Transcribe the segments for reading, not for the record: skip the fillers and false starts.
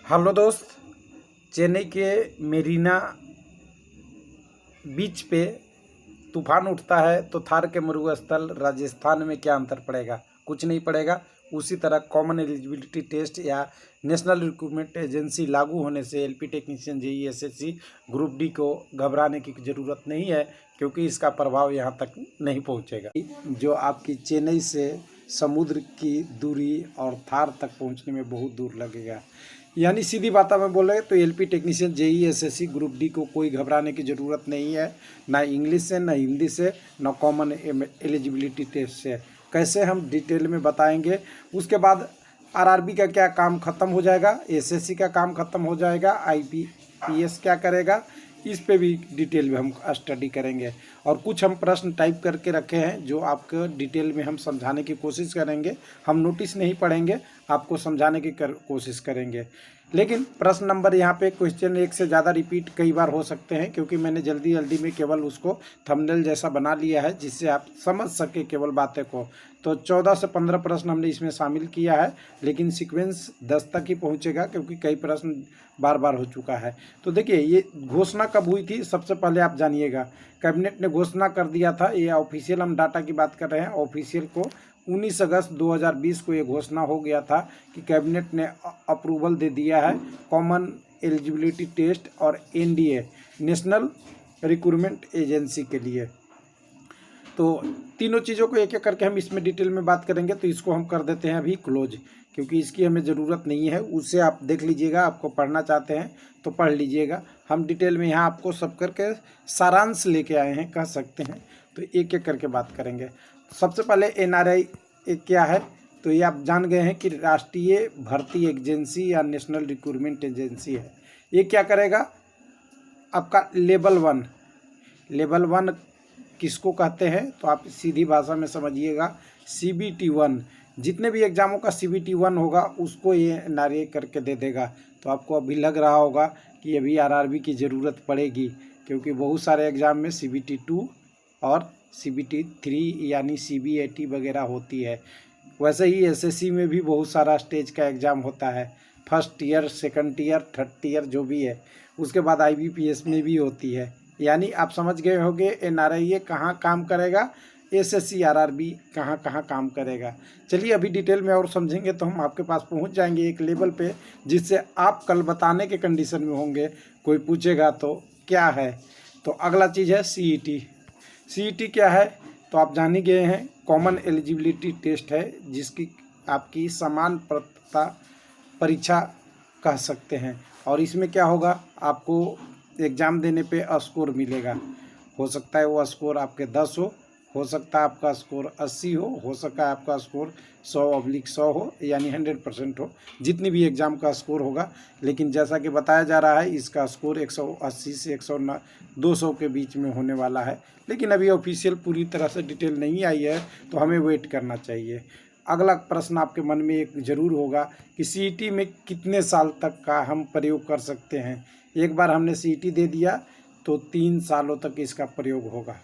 Hello दोस्त। चेन्नई के Mirena बीच पे तूफान उठता है तो थार के मरुस्थल राजस्थान में क्या अंतर पड़ेगा? कुछ नहीं पड़ेगा। उसी तरह कॉमन एलिजिबिलिटी टेस्ट या नेशनल रिक्रूटमेंट एजेंसी लागू होने से LP technician JE SSC group D को घबराने की ज़रूरत नहीं है, क्योंकि इसका प्रभाव यहाँ तक नहीं पहुँचेगा। जो आपकी चेन्नई से समुद्र की दूरी और थार तक पहुँचने में बहुत दूर लगेगा। यानी सीधी बात में बोले तो LP technician JE SSC group D को कोई घबराने की ज़रूरत नहीं है, ना इंग्लिश से, ना हिंदी से, ना कॉमन एलिजिबिलिटी टेस्ट से। कैसे हम डिटेल में बताएंगे। उसके बाद आरआरबी का क्या काम खत्म हो जाएगा, एसएससी का काम खत्म हो जाएगा, आईपीपीएस क्या करेगा, इस पे भी डिटेल में हम स्टडी करेंगे। और कुछ हम प्रश्न टाइप करके रखे हैं जो आपको डिटेल में हम समझाने की कोशिश करेंगे। हम नोटिस नहीं पढ़ेंगे, आपको समझाने की कोशिश करेंगे। लेकिन प्रश्न नंबर यहाँ पे क्वेश्चन एक से ज़्यादा रिपीट कई बार हो सकते हैं, क्योंकि मैंने जल्दी जल्दी में केवल उसको थंबनेल जैसा बना लिया है जिससे आप समझ सके केवल बातें को। तो 14 से 15 प्रश्न हमने इसमें शामिल किया है, लेकिन सीक्वेंस 10 तक ही पहुँचेगा, क्योंकि कई प्रश्न बार बार हो चुका है। तो देखिए, ये घोषणा कब हुई थी सबसे पहले आप जानिएगा। कैबिनेट ने घोषणा कर दिया था, ये ऑफिशियल हम डाटा की बात कर रहे हैं। ऑफिशियल को 19 अगस्त 2020 को ये घोषणा हो गया था कि कैबिनेट ने अप्रूवल दे दिया है कॉमन एलिजिबिलिटी टेस्ट और एनडीए नेशनल रिक्रूटमेंट एजेंसी के लिए। तो तीनों चीज़ों को एक एक करके हम इसमें डिटेल में बात करेंगे। तो इसको हम कर देते हैं अभी क्लोज, क्योंकि इसकी हमें ज़रूरत नहीं है। उससे आप देख लीजिएगा, आपको पढ़ना चाहते हैं तो पढ़ लीजिएगा। हम डिटेल में यहाँ आपको सब करके सारांश लेके आए हैं, कह सकते हैं। तो एक एक करके बात करेंगे। सबसे पहले एनआरआई क्या है, तो ये आप जान गए हैं कि राष्ट्रीय भर्ती एजेंसी या नेशनल रिक्रूटमेंट एजेंसी है। ये क्या करेगा, आपका लेवल वन किसको कहते हैं, तो आप सीधी भाषा में समझिएगा, CBT 1। जितने भी एग्जामों का CBT 1 होगा उसको ये एनआरआई करके दे देगा। तो आपको अभी लग रहा होगा कि अभी आरआरबी की ज़रूरत पड़ेगी, क्योंकि बहुत सारे एग्ज़ाम में CBT 2 और CBT 3 यानी CBAT वगैरह होती है। वैसे ही एसएससी में भी बहुत सारा स्टेज का एग्ज़ाम होता है, first year, second year, third year जो भी है। उसके बाद आईबीपीएस में भी होती है। यानी आप समझ गए होंगे एनआरआई कहाँ काम करेगा, एसएससी आरआरबी कहाँ कहाँ काम करेगा। चलिए अभी डिटेल में और समझेंगे तो हम आपके पास पहुंच जाएंगे एक लेवल पे, जिससे आप कल बताने के कंडीशन में होंगे। कोई पूछेगा तो क्या है। तो अगला चीज़ है सीईटी क्या है, तो आप जान ही गए हैं, कॉमन एलिजिबिलिटी टेस्ट है, जिसकी आपकी समान पात्रता परीक्षा कह सकते हैं। और इसमें क्या होगा, आपको एग्ज़ाम देने पे स्कोर मिलेगा। हो सकता है वो स्कोर आपके 10 हो सकता है आपका स्कोर 80 हो सकता है आपका स्कोर 100/100 हो, यानी 100% हो, जितनी भी एग्ज़ाम का स्कोर होगा। लेकिन जैसा कि बताया जा रहा है, इसका स्कोर 180 से 200 के बीच में होने वाला है। लेकिन अभी ऑफिशियल पूरी तरह से डिटेल नहीं आई है, तो हमें वेट करना चाहिए। अगला प्रश्न आपके मन में एक ज़रूर होगा कि सीईटी में कितने साल तक का हम प्रयोग कर सकते हैं। एक बार हमने सीईटी दे दिया तो 3 सालों तक इसका प्रयोग होगा।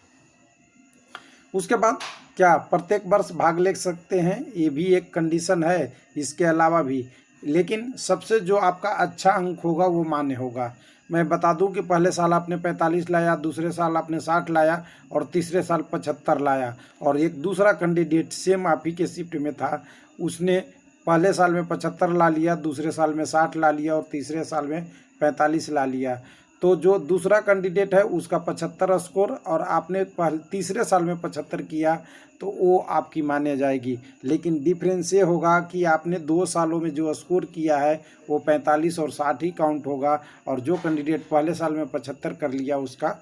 उसके बाद क्या प्रत्येक वर्ष भाग ले सकते हैं, ये भी एक कंडीशन है इसके अलावा भी। लेकिन सबसे जो आपका अच्छा अंक होगा वो मान्य होगा। मैं बता दूं कि पहले साल आपने 45 लाया, दूसरे साल आपने 60 लाया और तीसरे साल 75 लाया। और एक दूसरा कैंडिडेट सेम आप ही के शिफ्ट में था, उसने पहले साल में 75 ला लिया, दूसरे साल में 60 ला लिया और तीसरे साल में 45 ला लिया। तो जो दूसरा कैंडिडेट है उसका 75 स्कोर और आपने तीसरे साल में 75 किया तो वो आपकी माने जाएगी। लेकिन डिफरेंस ये होगा कि आपने 2 सालों में जो स्कोर किया है वो 45 और 60 ही काउंट होगा, और जो कैंडिडेट पहले साल में 75 कर लिया उसका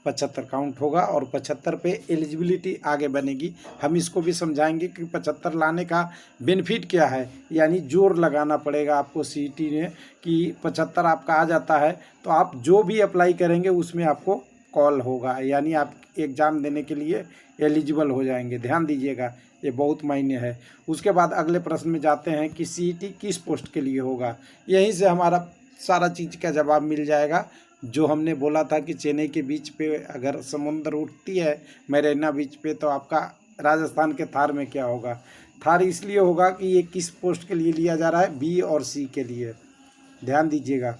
75 काउंट होगा, और 75 पे एलिजिबिलिटी आगे बनेगी। हम इसको भी समझाएंगे कि 75 लाने का बेनिफिट क्या है। यानी जोर लगाना पड़ेगा आपको सीईटी में कि 75 आपका आ जाता है तो आप जो भी अप्लाई करेंगे उसमें आपको कॉल होगा, यानी आप एग्ज़ाम देने के लिए एलिजिबल हो जाएंगे। ध्यान दीजिएगा, ये बहुत मायने है। उसके बाद अगले प्रश्न में जाते हैं कि सीईटी किस पोस्ट के लिए होगा। यहीं से हमारा सारा चीज़ का जवाब मिल जाएगा। जो हमने बोला था कि चेन्नई के बीच पे अगर समुद्र उठती है मेरीना बीच पे, तो आपका राजस्थान के थार में क्या होगा। थार इसलिए होगा कि ये किस पोस्ट के लिए लिया जा रहा है, बी और सी के लिए। ध्यान दीजिएगा।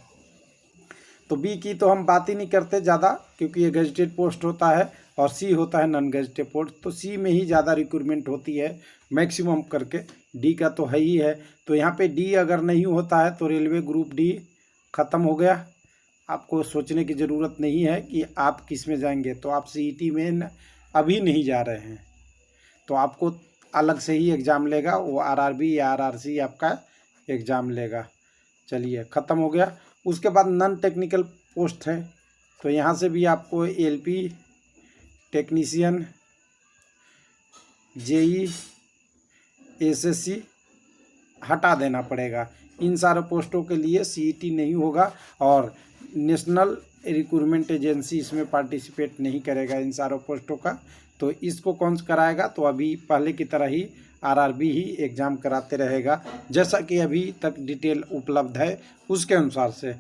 तो बी की तो हम बात ही नहीं करते ज़्यादा, क्योंकि ये गजेटेड पोस्ट होता है, और सी होता है नॉन गजेटेड पोस्ट। तो सी में ही ज़्यादा रिक्रूटमेंट होती है मैक्सिमम करके। डी का तो है ही है। तो यहाँ पे डी अगर नहीं होता है तो रेलवे ग्रुप डी ख़त्म हो गया। आपको सोचने की ज़रूरत नहीं है कि आप किस में जाएंगे। तो आप सीईटी में अभी नहीं जा रहे हैं तो आपको अलग से ही एग्ज़ाम लेगा, वो आरआरबी या आरआरसी आपका एग्ज़ाम लेगा। चलिए, ख़त्म हो गया। उसके बाद नॉन टेक्निकल पोस्ट है, तो यहाँ से भी आपको एलपी, टेक्नीशियन, जेई, एसएससी हटा देना पड़ेगा। इन सारे पोस्टों के लिए सीईटी नहीं होगा और नेशनल रिक्रूटमेंट एजेंसी इसमें पार्टिसिपेट नहीं करेगा इन सारों पोस्टों का। तो इसको कौन कराएगा? तो अभी पहले की तरह ही आरआरबी ही एग्ज़ाम कराते रहेगा, जैसा कि अभी तक डिटेल उपलब्ध है उसके अनुसार से।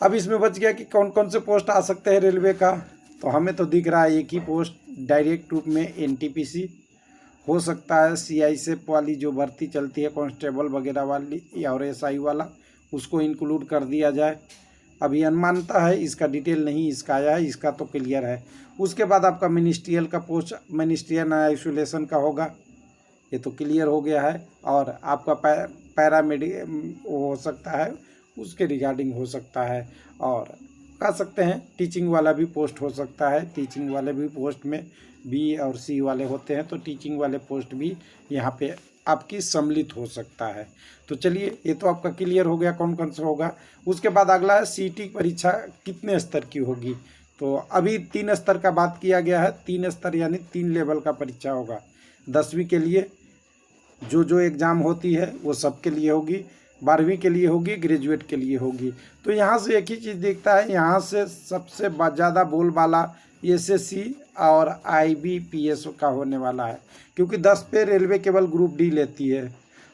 अब इसमें बच गया कि कौन कौन से पोस्ट आ सकते हैं रेलवे का। तो हमें तो दिख रहा है एक ही पोस्ट डायरेक्ट रूप में एनटीपीसी हो सकता है। सीआईएसएफ वाली जो भर्ती चलती है कांस्टेबल वगैरह वाली और एसआई वाला, उसको इंक्लूड कर दिया जाए। अभी अनुमानता है, इसका डिटेल नहीं इसका आया है, इसका तो क्लियर है। उसके बाद आपका मिनिस्ट्रियल का पोस्ट मिनिस्ट्रियल आइसोलेशन का होगा, ये तो क्लियर हो गया है। और आपका पैरामेडिक हो सकता है, उसके रिगार्डिंग हो सकता है। और कह सकते हैं टीचिंग वाला भी पोस्ट हो सकता है। टीचिंग वाले भी पोस्ट में बी और सी वाले होते हैं, तो टीचिंग वाले पोस्ट भी यहाँ पे आपकी सम्मिलित हो सकता है। तो चलिए, ये तो आपका क्लियर हो गया कौन कौन सा होगा। उसके बाद अगला है सीईटी परीक्षा कितने स्तर की होगी। तो अभी 3 स्तर का बात किया गया है। 3 स्तर यानी 3 लेवल का परीक्षा होगा। 10वीं के लिए जो एग्ज़ाम होती है वो सबके लिए होगी, 12वीं के लिए होगी, ग्रेजुएट के लिए होगी। तो यहाँ से एक ही चीज़ दिखता है, यहाँ से सबसे ज़्यादा बोलबाला एसएससी और आईबीपीएस का होने वाला है, क्योंकि 10 पे रेलवे केवल ग्रुप डी लेती है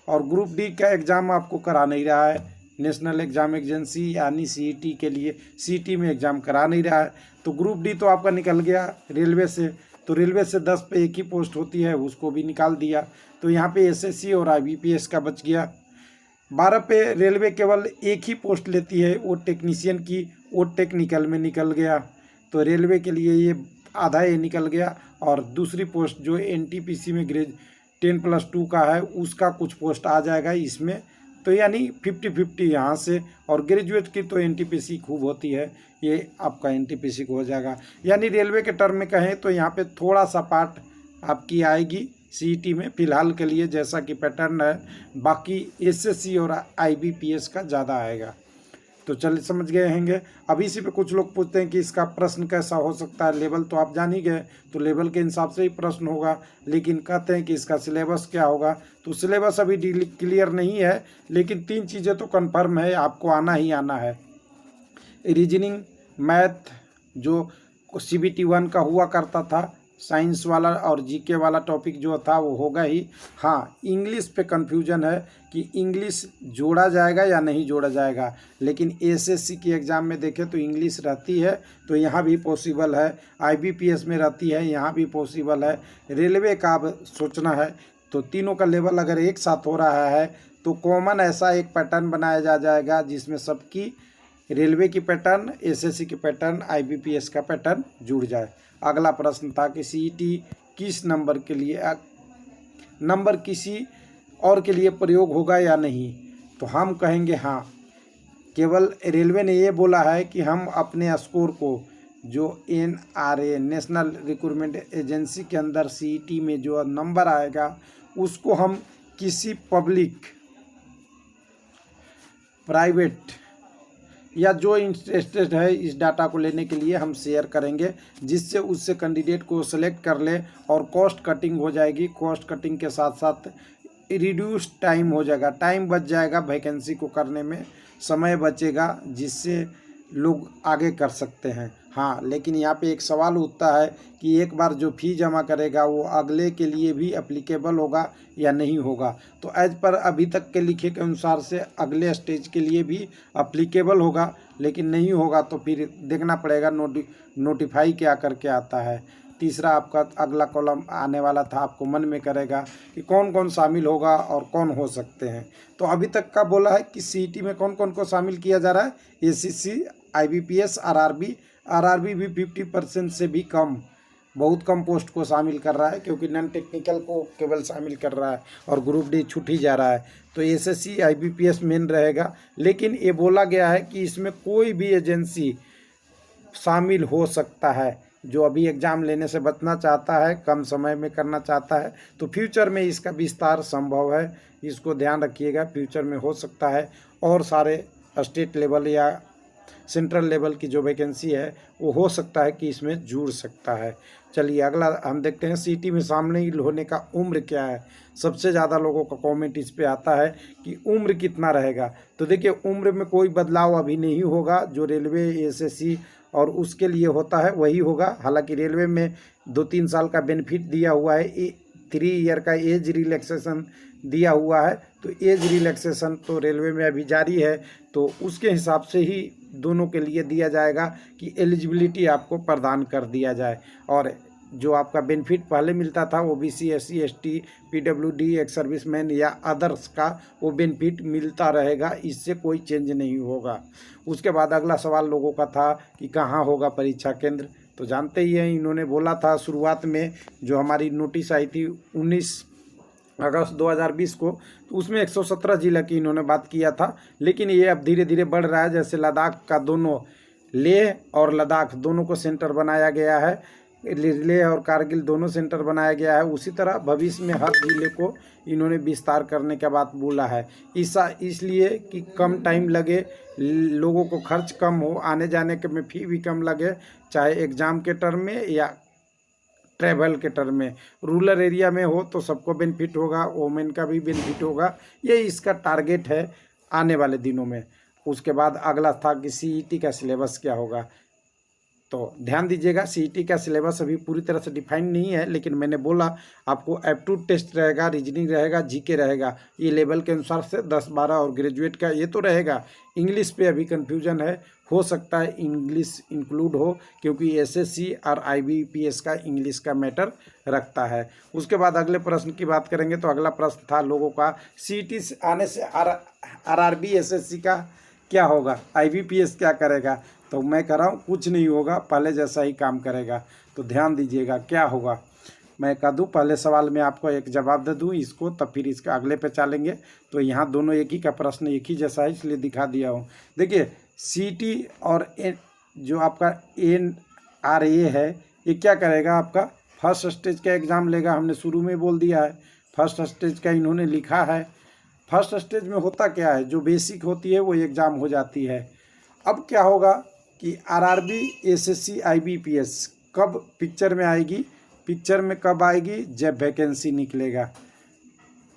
और ग्रुप डी का एग्ज़ाम आपको करा नहीं रहा है। नेशनल एग्ज़ाम एजेंसी यानी सीईटी के लिए सीईटी में एग्ज़ाम करा नहीं रहा है। तो ग्रुप डी तो आपका निकल गया रेलवे से। तो रेलवे से 10 पे एक ही पोस्ट होती है, उसको भी निकाल दिया। तो यहाँ पे एसएससी और आईबीपीएस का बच गया। 12 पे रेलवे केवल एक ही पोस्ट लेती है, वो टेक्नीशियन की, वो टेक्निकल में निकल गया। तो रेलवे के लिए ये आधा ये निकल गया। और दूसरी पोस्ट जो एनटीपीसी में 10+2 का है, उसका कुछ पोस्ट आ जाएगा इसमें। तो यानी 50-50 यहाँ से। और ग्रेजुएट की तो एनटीपीसी खूब होती है, ये आपका एनटीपीसी को हो जाएगा। यानी रेलवे के टर्म में कहें तो यहाँ पे थोड़ा सा पार्ट आपकी आएगी सीईटी में फ़िलहाल के लिए, जैसा कि पैटर्न है। बाकी एसएससी और आईबीपीएस का ज़्यादा आएगा। तो चलिए, समझ गए होंगे। अब इसी पे कुछ लोग पूछते हैं कि इसका प्रश्न कैसा हो सकता है। लेवल तो आप जान ही गए, तो लेवल के हिसाब से ही प्रश्न होगा। लेकिन कहते हैं कि इसका सिलेबस क्या होगा, तो सिलेबस अभी क्लियर नहीं है, लेकिन 3 चीज़ें तो कन्फर्म है, आपको आना ही आना है। रीजनिंग, मैथ जो CBT 1 का हुआ करता था, साइंस वाला और जीके वाला टॉपिक जो था वो होगा ही। हाँ, इंग्लिश पे कन्फ्यूजन है कि इंग्लिश जोड़ा जाएगा या नहीं जोड़ा जाएगा। लेकिन एसएससी की एग्ज़ाम में देखें तो इंग्लिश रहती है, तो यहाँ भी पॉसिबल है। आईबीपीएस में रहती है, यहाँ भी पॉसिबल है। रेलवे का अब सोचना है। तो तीनों का लेवल अगर एक साथ हो रहा है तो कॉमन ऐसा एक पैटर्न बनाया जाएगा जिसमें सबकी रेलवे की पैटर्न, एसएससी की पैटर्न, आईबीपीएस का पैटर्न जुड़ जाए। अगला प्रश्न था कि सीईटी किस नंबर के लिए नंबर किसी और के लिए प्रयोग होगा या नहीं। तो हम कहेंगे हाँ। केवल रेलवे ने ये बोला है कि हम अपने स्कोर को जो NRA नेशनल रिक्रूटमेंट एजेंसी के अंदर सीईटी में जो नंबर आएगा उसको हम किसी पब्लिक, प्राइवेट या जो इंटरेस्टेड है इस डाटा को लेने के लिए हम शेयर करेंगे, जिससे उससे कैंडिडेट को सेलेक्ट कर ले और कॉस्ट कटिंग हो जाएगी। कॉस्ट कटिंग के साथ साथ रिड्यूस टाइम हो जाएगा, टाइम बच जाएगा, वैकेंसी को करने में समय बचेगा, जिससे लोग आगे कर सकते हैं। हाँ, लेकिन यहाँ पे एक सवाल उठता है कि एक बार जो फ़ी जमा करेगा वो अगले के लिए भी एप्लीकेबल होगा या नहीं होगा। तो एज पर अभी तक के लिखे के अनुसार से अगले स्टेज के लिए भी एप्लीकेबल होगा, लेकिन नहीं होगा तो फिर देखना पड़ेगा नोटिफाई क्या करके आता है। तीसरा आपका अगला कॉलम आने वाला था, आपको मन में करेगा कि कौन कौन शामिल होगा और कौन हो सकते हैं। तो अभी तक का बोला है कि सीईटी में कौन कौन को शामिल किया जा रहा है, एसीसी, आईबीपीएस, आरआरबी भी 50% से भी कम, बहुत कम पोस्ट को शामिल कर रहा है, क्योंकि नॉन टेक्निकल को केवल शामिल कर रहा है और ग्रुप डी छूट ही जा रहा है। तो एसएससी आईबीपीएस मेन रहेगा, लेकिन ये बोला गया है कि इसमें कोई भी एजेंसी शामिल हो सकता है जो अभी एग्ज़ाम लेने से बचना चाहता है, कम समय में करना चाहता है। तो फ्यूचर में इसका विस्तार संभव है, इसको ध्यान रखिएगा, फ्यूचर में हो सकता है। और सारे स्टेट लेवल या सेंट्रल लेवल की जो वैकेंसी है वो हो सकता है कि इसमें जुड़ सकता है। चलिए अगला हम देखते हैं, सीटी में शामिल होने का उम्र क्या है। सबसे ज़्यादा लोगों का कमेंट इस पे आता है कि उम्र कितना रहेगा। तो देखिए, उम्र में कोई बदलाव अभी नहीं होगा, जो रेलवे, एसएससी और उसके लिए होता है वही होगा। हालांकि रेलवे में 2-3 साल का बेनिफिट दिया हुआ है, 3 ईयर का एज रिलैक्सेशन दिया हुआ है। तो एज रिलैक्सेशन तो रेलवे में अभी जारी है, तो उसके हिसाब से ही दोनों के लिए दिया जाएगा कि एलिजिबिलिटी आपको प्रदान कर दिया जाए। और जो आपका बेनिफिट पहले मिलता था OBC, SC, ST, PWD, ex serviceman या अदर्स का, वो बेनिफिट मिलता रहेगा, इससे कोई चेंज नहीं होगा। उसके बाद अगला सवाल लोगों का था कि कहाँ होगा परीक्षा केंद्र। तो जानते ही हैं, इन्होंने बोला था शुरुआत में जो हमारी नोटिस आई थी 19 अगस्त 2020 को, तो उसमें 117 जिला की इन्होंने बात किया था। लेकिन ये अब धीरे धीरे बढ़ रहा है, जैसे लद्दाख का दोनों, लेह और लद्दाख दोनों को सेंटर बनाया गया है, लेह और कारगिल दोनों सेंटर बनाया गया है, उसी तरह भविष्य में हर जिले को इन्होंने विस्तार करने का बात बोला है। इसलिए कि कम टाइम लगे, लोगों को खर्च कम हो, आने जाने के में फी भी कम लगे, चाहे एग्ज़ाम के टर्म में या ट्रैवल के टर्म में। रूरल एरिया में हो तो सबको बेनिफिट होगा, वोमेन का भी बेनिफिट होगा, ये इसका टारगेट है आने वाले दिनों में। उसके बाद अगला था कि सीईटी का सिलेबस क्या होगा। तो ध्यान दीजिएगा, सीईटी का सिलेबस अभी पूरी तरह से डिफाइन नहीं है, लेकिन मैंने बोला आपको एप्टीट्यूड टेस्ट रहेगा, रीजनिंग रहेगा, जीके रहेगा, ये लेवल के अनुसार से 10-12 और ग्रेजुएट का ये तो रहेगा। इंग्लिश पे अभी कन्फ्यूजन है, हो सकता है इंग्लिश इंक्लूड हो, क्योंकि एसएससी और आईबीपीएस का इंग्लिश का मैटर रखता है। उसके बाद अगले प्रश्न की बात करेंगे, तो अगला प्रश्न था लोगों का, सीईटी से आने से आरआरबी एसएससी का क्या होगा, आईबीपीएस क्या करेगा। तो मैं कह रहा हूँ कुछ नहीं होगा, पहले जैसा ही काम करेगा। तो ध्यान दीजिएगा क्या होगा, मैं कह दूँ पहले सवाल में आपको एक जवाब दे दूँ इसको, तब फिर इसका अगले पे चलेंगे। तो यहाँ दोनों एक ही का प्रश्न एक ही जैसा है, इसलिए दिखा दिया हूँ। देखिए, सीटी और जो आपका एनआरए है, ये क्या करेगा, आपका फर्स्ट स्टेज का एग्ज़ाम लेगा। हमने शुरू में बोल दिया है, फर्स्ट स्टेज का इन्होंने लिखा है। फर्स्ट स्टेज में होता क्या है, जो बेसिक होती है वो एग्ज़ाम हो जाती है। अब क्या होगा कि आरआरबी, एसएससी, आईबीपीएस कब पिक्चर में आएगी, पिक्चर में कब आएगी, जब वैकेंसी निकलेगा।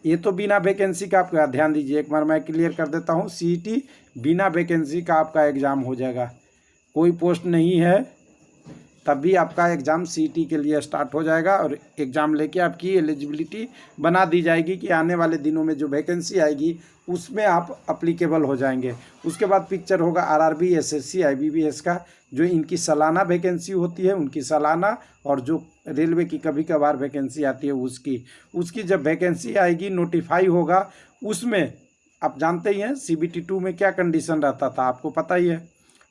ये तो बिना वैकेंसी का आपका, ध्यान दीजिए एक बार मैं क्लियर कर देता हूँ, सीईटी बिना वैकेंसी का आपका एग्ज़ाम हो जाएगा। कोई पोस्ट नहीं है तब भी आपका एग्ज़ाम सीईटी के लिए स्टार्ट हो जाएगा, और एग्ज़ाम लेके आपकी एलिजिबिलिटी बना दी जाएगी कि आने वाले दिनों में जो वैकेंसी आएगी उसमें आप अप्लीकेबल हो जाएंगे। उसके बाद पिक्चर होगा आरआरबी, एसएससी, आईबीपीएस का, जो इनकी सालाना वैकेंसी होती है उनकी सालाना, और जो रेलवे की कभी कभार वैकेंसी आती है उसकी जब वैकेंसी आएगी, नोटिफाई होगा, उसमें आप जानते ही हैं CBT 2 में क्या कंडीशन रहता था, आपको पता ही है।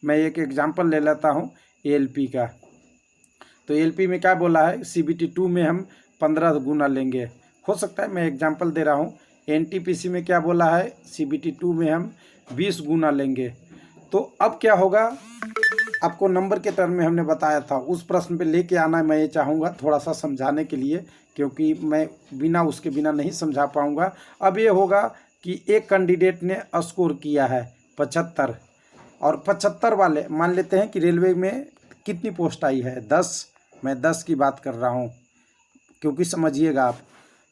मैं एक एग्जाम्पल ले लेता हूँ एएलपी का। तो एएलपी में क्या बोला है, CBT 2 में हम 15 गुना लेंगे, हो सकता है मैं एग्जाम्पल दे रहा हूँ। एनटीपीसी में क्या बोला है, CBT 2 में हम 20 गुना लेंगे। तो अब क्या होगा, आपको नंबर के टर्म में हमने बताया था, उस प्रश्न पे लेके आना मैं ये चाहूँगा थोड़ा सा समझाने के लिए, क्योंकि मैं बिना उसके बिना नहीं समझा पाऊँगा। अब ये होगा कि एक कैंडिडेट ने स्कोर किया है 75, और 75 वाले मान लेते हैं कि रेलवे में कितनी पोस्ट आई है, 10, मैं 10 की बात कर रहा हूँ क्योंकि समझिएगा आप,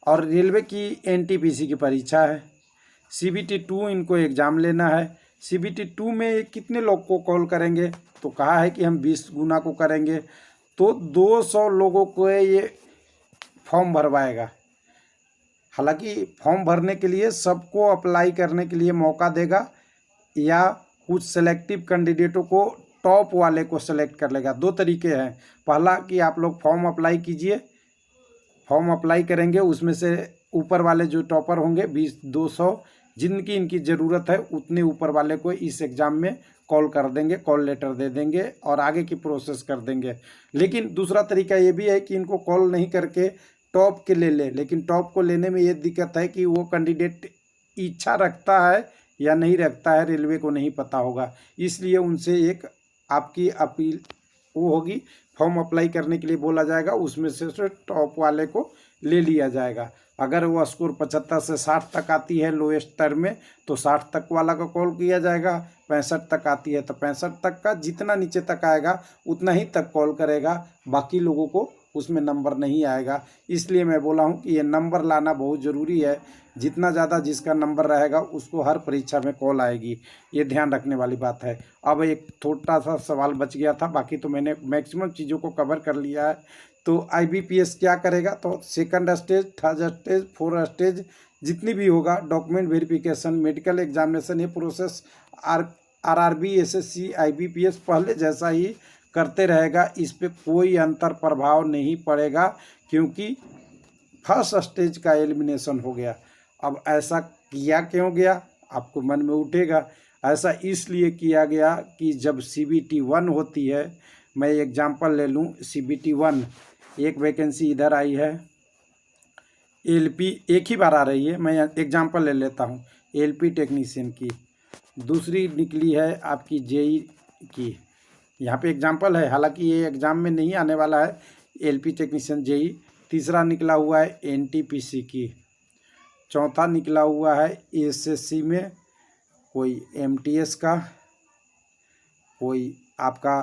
और रेलवे की एनटीपीसी की परीक्षा है, CBT 2 इनको एग्ज़ाम लेना है। CBT 2 में कितने लोग को कॉल करेंगे, तो कहा है कि हम 20 गुना को करेंगे, तो 200 लोगों को ये फॉर्म भरवाएगा। हालांकि फॉर्म भरने के लिए सबको अप्लाई करने के लिए मौका देगा, या कुछ सेलेक्टिव कैंडिडेटों को टॉप वाले को सेलेक्ट कर लेगा। दो तरीके हैं, पहला कि आप लोग फॉर्म अप्लाई कीजिए, फॉर्म अप्लाई करेंगे, उसमें से ऊपर वाले जो टॉपर होंगे 20-200 जिनकी इनकी ज़रूरत है उतने ऊपर वाले को इस एग्ज़ाम में कॉल कर देंगे, कॉल लेटर दे देंगे और आगे की प्रोसेस कर देंगे। लेकिन दूसरा तरीका ये भी है कि इनको कॉल नहीं करके टॉप के ले लें, लेकिन टॉप को लेने में ये दिक्कत है कि वो कैंडिडेट इच्छा रखता है या नहीं रखता है, रेलवे को नहीं पता होगा। इसलिए उनसे एक आपकी अपील वो होगी, फॉर्म अप्लाई करने के लिए बोला जाएगा, उसमें से टॉप वाले को ले लिया जाएगा। अगर वो स्कोर 75 से 60 तक आती है लोएस्ट टर्म में तो 60 तक वाला का कॉल किया जाएगा, 65 तक आती है तो 65 तक का, जितना नीचे तक आएगा उतना ही तक कॉल करेगा, बाकी लोगों को उसमें नंबर नहीं आएगा। इसलिए मैं बोला हूँ कि ये नंबर लाना बहुत ज़रूरी है, जितना ज़्यादा जिसका नंबर रहेगा उसको हर परीक्षा में कॉल आएगी, ये ध्यान रखने वाली बात है। अब एक छोटा सा सवाल बच गया था, बाकी तो मैंने मैक्सिमम चीज़ों को कवर कर लिया है। तो IBPS क्या करेगा, तो second stage, third stage, fourth stage जितनी भी होगा, डॉक्यूमेंट वेरिफिकेशन, मेडिकल एग्जामिनेशन, ये प्रोसेस RRB, SSC, IBPS पहले जैसा ही करते रहेगा। इस पे कोई अंतर प्रभाव नहीं पड़ेगा क्योंकि फर्स्ट स्टेज का एलिमिनेशन हो गया। अब ऐसा किया क्यों गया, आपको मन में उठेगा। ऐसा इसलिए किया गया कि जब CBT 1 होती है, मैं एग्जांपल ले लूँ, CBT 1 एक वैकेंसी इधर आई है, LP एक ही बार आ रही है, मैं एग्जांपल ले लेता हूँ LP टेक्नीशियन की, दूसरी निकली है आपकी JE की, यहाँ पे एग्जांपल है, हालांकि ये एग्ज़ाम में नहीं आने वाला है, LP टेक्नीशियन JE। तीसरा निकला हुआ है NTPC की, चौथा निकला हुआ है SSC में कोई MTS का, कोई आपका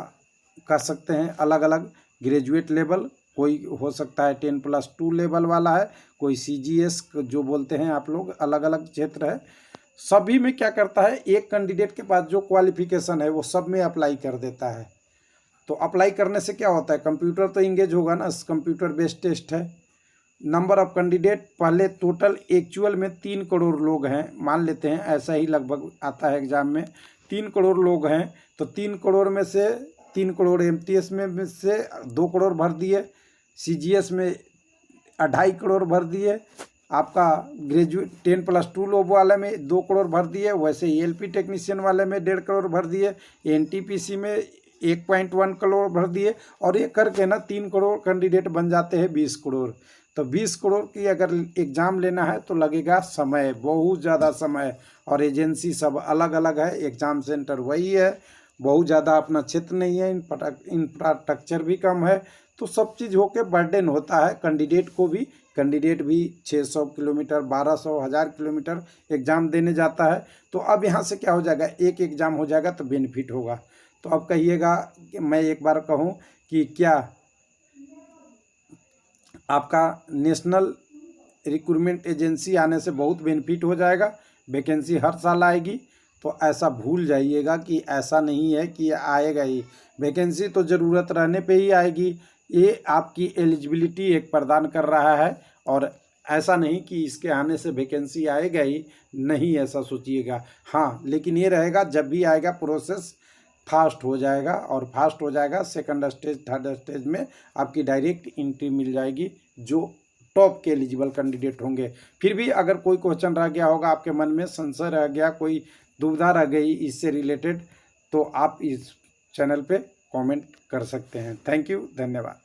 कह सकते हैं अलग अलग ग्रेजुएट लेवल, कोई हो सकता है 10+2 लेवल वाला है, कोई CGS जो बोलते हैं आप लोग, अलग अलग क्षेत्र है। सभी में क्या करता है, एक कैंडिडेट के पास जो क्वालिफिकेशन है वो सब में अप्लाई कर देता है। तो अप्लाई करने से क्या होता है, कंप्यूटर तो इंगेज होगा ना, कंप्यूटर बेस्ड टेस्ट है। नंबर ऑफ कैंडिडेट, पहले टोटल एक्चुअल में 3 करोड़ लोग हैं, मान लेते हैं ऐसा ही लगभग आता है एग्ज़ाम में, 3 करोड़ लोग हैं, तो 3 करोड़ में से 3 करोड़ MTS में से 2 करोड़ भर दिए, CGS में 2.5 करोड़ भर दिए, आपका ग्रेजुएट 10+2 लोग वाले में 2 करोड़ भर दिए, वैसे LP टेक्नीशियन वाले में 1.5 करोड़ भर दिए, NTPC में 1.1 करोड़ भर दिए, और ये करके ना 3 करोड़ कैंडिडेट बन जाते हैं 20 करोड़। तो 20 करोड़ की अगर एग्ज़ाम लेना है तो लगेगा समय, बहुत ज़्यादा समय, और एजेंसी सब अलग अलग है, एग्ज़ाम सेंटर वही है, बहुत ज़्यादा अपना क्षेत्र नहीं है, इंफ्रास्ट्रक्चर भी कम है, तो सब चीज़ होके बर्डन होता है कैंडिडेट को भी। कैंडिडेट भी 600 किलोमीटर, 1200, 1000 किलोमीटर एग्ज़ाम देने जाता है। तो अब यहाँ से क्या हो जाएगा, एक एग्ज़ाम हो जाएगा तो बेनिफिट होगा। तो अब कहिएगा कि मैं एक बार कहूँ कि क्या आपका नेशनल रिक्रूटमेंट एजेंसी आने से बहुत बेनिफिट हो जाएगा, वैकेंसी हर साल आएगी, तो ऐसा भूल जाइएगा कि ऐसा नहीं है कि आएगा ही, वैकेंसी तो ज़रूरत रहने पे ही आएगी। ये आपकी एलिजिबिलिटी एक प्रदान कर रहा है, और ऐसा नहीं कि इसके आने से वैकेंसी आएगा ही, नहीं ऐसा सोचिएगा। हाँ, लेकिन ये रहेगा जब भी आएगा प्रोसेस फास्ट हो जाएगा, और फास्ट हो जाएगा, सेकंड स्टेज, थर्ड स्टेज में आपकी डायरेक्ट एंट्री मिल जाएगी जो टॉप के एलिजिबल कैंडिडेट होंगे। फिर भी अगर कोई क्वेश्चन रह गया होगा आपके मन में, संशय रह गया, कोई दुविधा रह गई इससे रिलेटेड, तो आप इस चैनल पे कमेंट कर सकते हैं। थैंक यू, धन्यवाद।